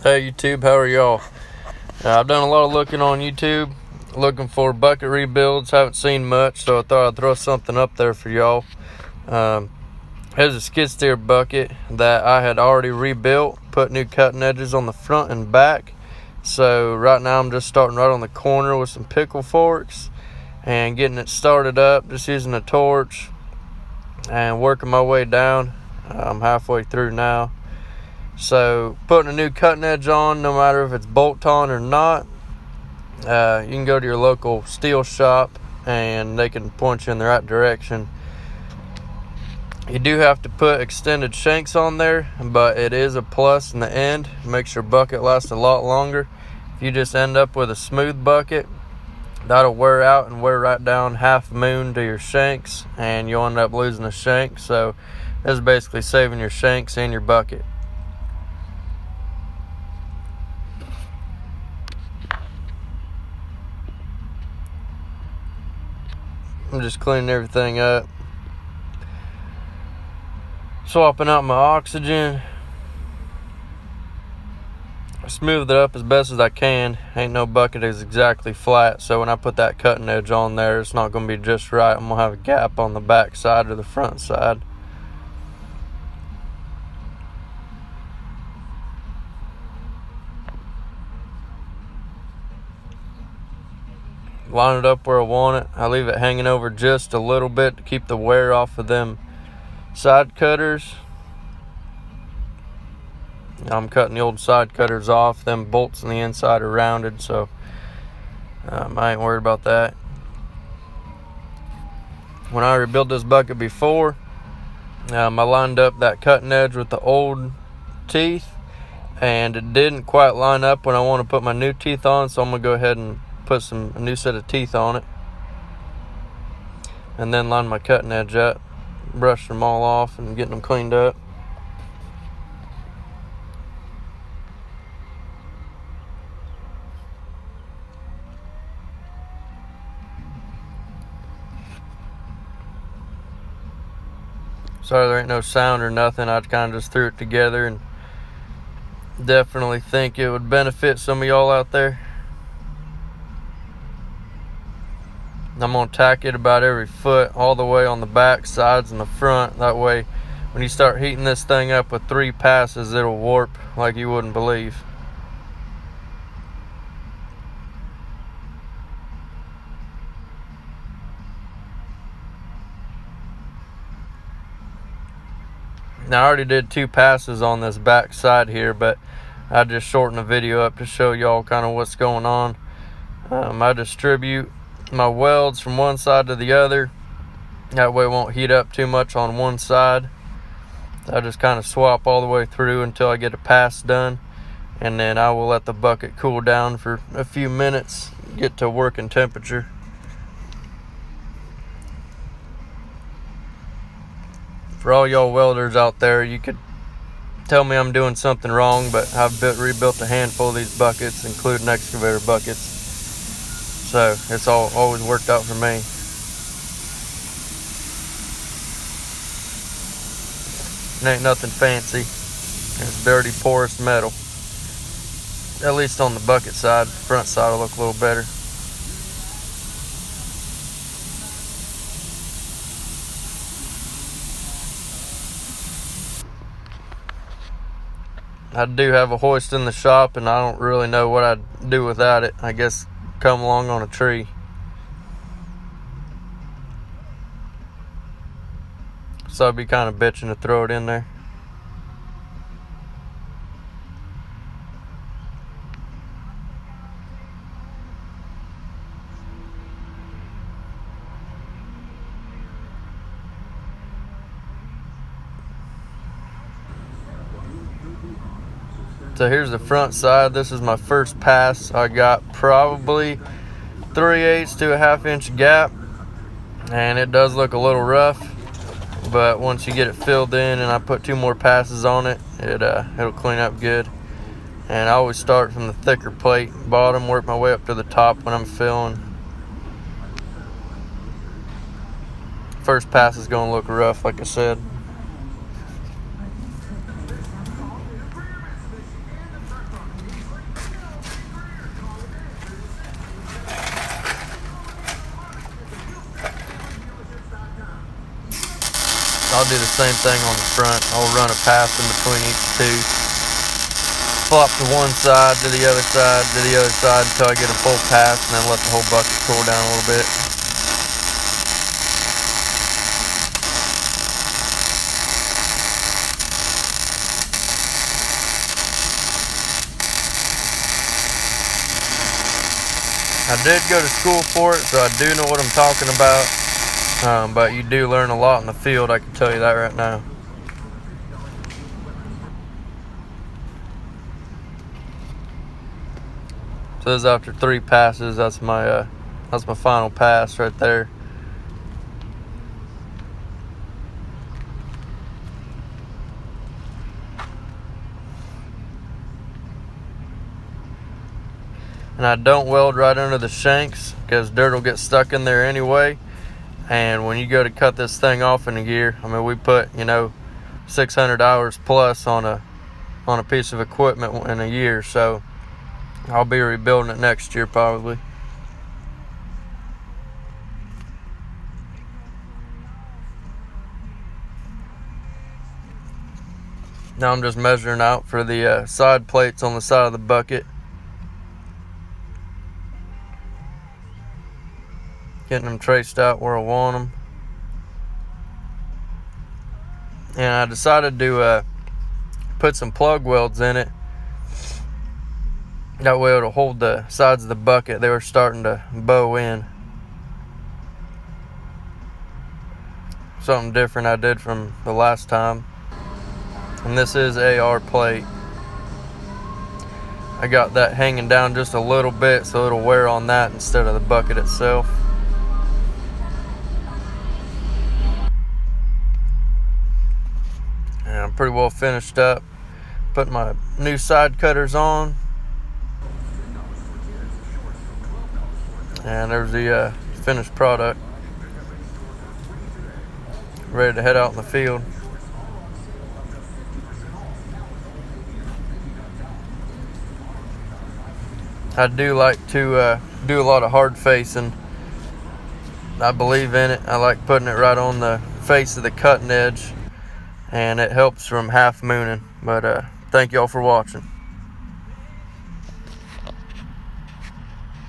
Hey YouTube, how are y'all? I've done a lot of looking on YouTube, looking for bucket rebuilds. Haven't seen much, so I thought I'd throw something up there for y'all. Here's a skid steer bucket that I had already rebuilt, put new cutting edges on the front and back. So right now I'm just starting right on the corner with some pickle forks and getting it started up, just using a torch and working my way down. I'm halfway through now. So putting a new cutting edge on, no matter if it's bolt on or not, you can go to your local steel shop and they can point you in the right direction. You do have to put extended shanks on there, but it is a plus in the end. It makes your bucket last a lot longer. If you just end up with a smooth bucket, that'll wear out and wear right down half moon to your shanks, and you'll end up losing a shank. So this is basically saving your shanks and your bucket. I'm just cleaning everything up, swapping out my oxygen. I smooth it up as best as I can. Ain't no bucket is exactly flat, so when I put that cutting edge on there, it's not going to be just right. I'm going to have a gap on the back side or the front side. Line it up where I want it. I leave it hanging over just a little bit to keep the wear off of them side cutters. I'm cutting the old side cutters off. Them bolts on the inside are rounded, so I ain't worried about that. When I rebuilt this bucket before, I lined up that cutting edge with the old teeth, and it didn't quite line up when I want to put my new teeth on, so I'm going to go ahead and put a new set of teeth on it, and then line my cutting edge up, brush them all off and getting them cleaned up. Sorry there ain't no sound or nothing. I kind of just threw it together, and definitely think it would benefit some of y'all out there. I'm going to tack it about every foot all the way on the back, sides, and the front. That way, when you start heating this thing up with 3 passes, it'll warp like you wouldn't believe. Now, I already did 2 passes on this back side here, but I just shortened the video up to show y'all kind of what's going on. I distribute my welds from one side to the other. That way it won't heat up too much on one side. I just kind of swap all the way through until I get a pass done, and then I will let the bucket cool down for a few minutes, get to working temperature. For all y'all welders out there, you could tell me I'm doing something wrong, but I've rebuilt a handful of these buckets, including excavator buckets. So it's always worked out for me. It ain't nothing fancy. It's dirty, porous metal. At least on the bucket side. Front side will look a little better. I do have a hoist in the shop, and I don't really know what I'd do without it. I guess come along on a tree. So I'd be kind of bitching to throw it in there. So here's the front side. This is my first pass. I got probably 3/8 to a 1/2 inch gap, and it does look a little rough, but once you get it filled in and I put 2 more passes on it, it'll clean up good. And I always start from the thicker plate bottom, work my way up to the top when I'm filling. First pass is going to look rough, like I said. I'll do the same thing on the front. I'll run a pass in between each two. Flop to one side, to the other side, to the other side until I get a full pass, and then let the whole bucket cool down a little bit. I did go to school for it, so I do know what I'm talking about, but you do learn a lot in the field, I can tell you that right now. So this is after 3 passes. That's my final pass right there. And I don't weld right under the shanks because dirt will get stuck in there anyway. And when you go to cut this thing off in a gear, I mean, we put 600 hours plus on a piece of equipment in a year, so I'll be rebuilding it next year probably. Now I'm just measuring out for the side plates on the side of the bucket. Getting them traced out where I want them. And I decided to put some plug welds in it. That way it'll hold the sides of the bucket. They were starting to bow in. Something different I did from the last time. And this is AR plate. I got that hanging down just a little bit so it'll wear on that instead of the bucket itself. And I'm pretty well finished up. Put my new side cutters on. And there's the finished product. Ready to head out in the field. I do like to do a lot of hard facing. I believe in it. I like putting it right on the face of the cutting edge, and it helps from half mooning. But thank y'all for watching.